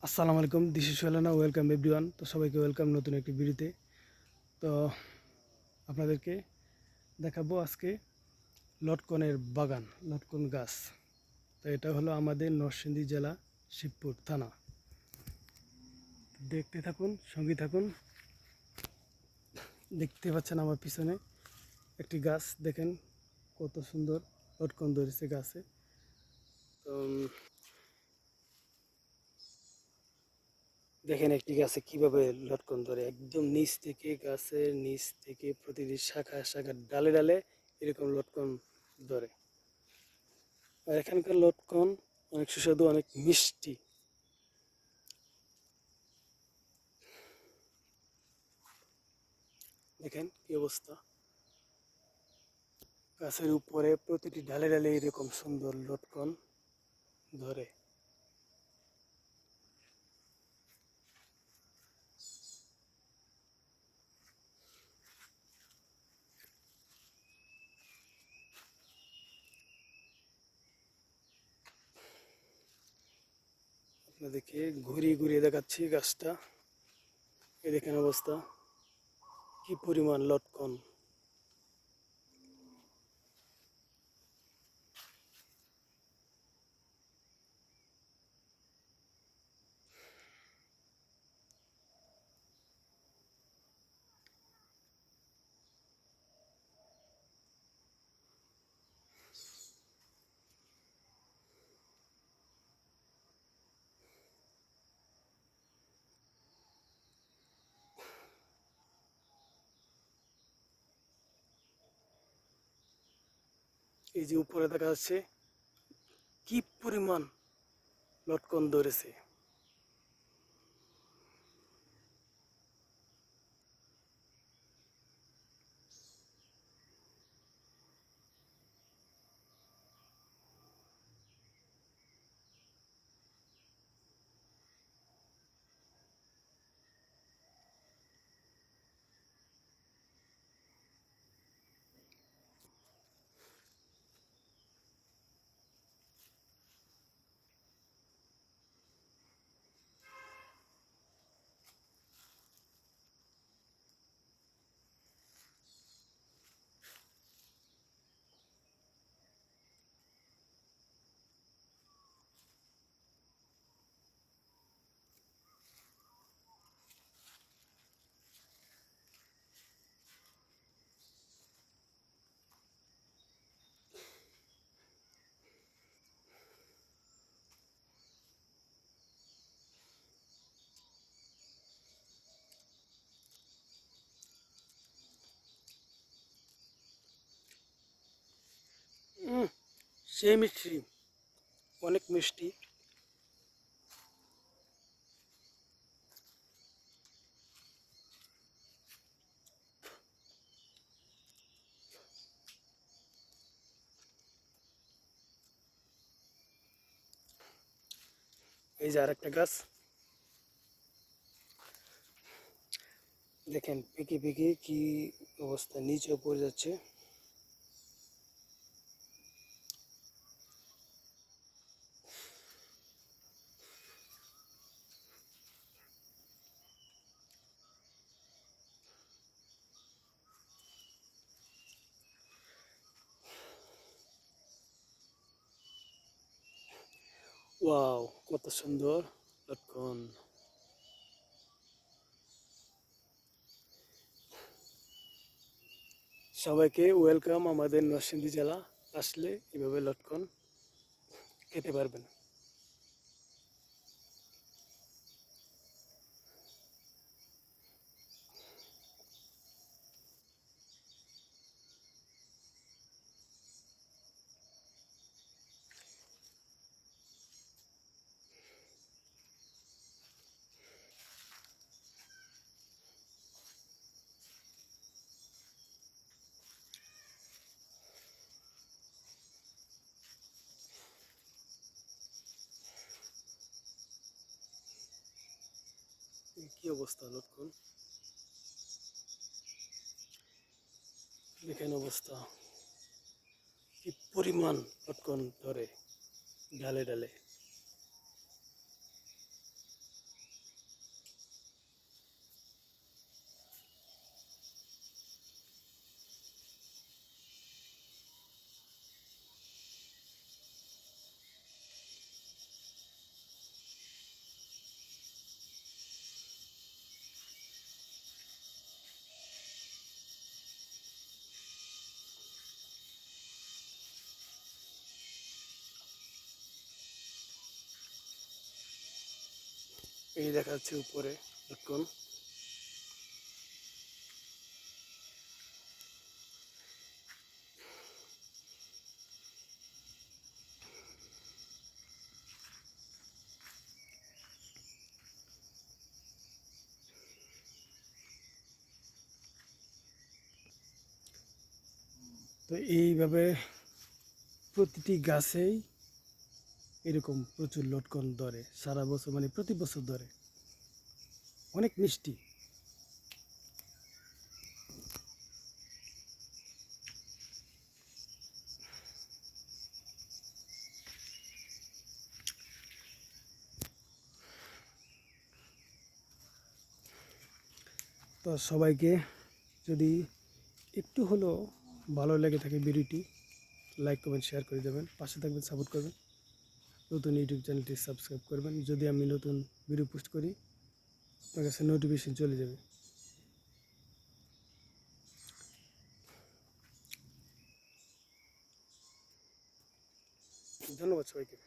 আসসালামু আলাইকুম, this is Sohelana. Welcome everyone. তো সবাইকে ওয়েলকাম নতুন একটি ভিডিওতে। তো আপনাদেরকে দেখাবো আজকে লটকনের বাগান, লটকন গাছ। তো এটা হলো আমাদের নরসিংদী জেলা, শিবপুর থানা। দেখতে থাকুন, সঙ্গে থাকুন। দেখতে পাচ্ছেন আমার পিছনে একটি গাছ, দেখেন কত সুন্দর লটকন ধরেছে গাছে। তো দেখেন একটি গাছে কিভাবে লটকন ধরে, একদম নিচ থেকে, গাছের নিচ থেকে প্রতিটি শাখা শাখা ডালে ডালে এরকম লটকন ধরে। আর এখানকার লটকন অনেক সুস্বাদু, অনেক মিষ্টি। দেখেন কি অবস্থা, গাছের উপরে প্রতিটি ডালে ডালে এরকম সুন্দর লটকন ধরে। আপনাদেরকে ঘুরিয়ে ঘুরিয়ে দেখাচ্ছি গাছটা। এই দেখেন অবস্থা, কি পরিমাণ লটকন। এই যে উপরে দেখা যাচ্ছে কি পরিমাণ লটকন ধরেছে। উম, সেই মিষ্টি, অনেক মিষ্টি। এই যে আরেকটা গাছ, দেখেন পেকে পেকে কি অবস্থা, নিচে পড়ে যাচ্ছে। ওয়াও, কত সুন্দর লটকন। সবাইকে ওয়েলকাম আমাদের নরসিংদী জেলা। আসলে এভাবে লটকন খেতে পারবেন। কি অবস্থা লটকন, দেখেন অবস্থা, কি পরিমাণ লটকন ধরে ডালে ডালে। এই দেখা যাচ্ছে উপরে লটকন। তো এইভাবে প্রতিটি গাছেই এরকম প্রচুর লটকন ধরে সারা বছর, মানে প্রতি বছর ধরে, অনেক মিষ্টি। তো সবাইকে যদি একটু হলেও ভালো লেগে থাকে ভিডিওটি, লাইক কমেন্ট শেয়ার করে দেবেন, পাশে থাকবেন, সাপোর্ট করবেন, নতুন ইউটিউব চ্যানেলটি সাবস্ক্রাইব করবেন। যদি আমি নতুন ভিডিও পোস্ট করি আপনার কাছে নোটিফিকেশন চলে যাবে। ধন্যবাদ সবাইকে।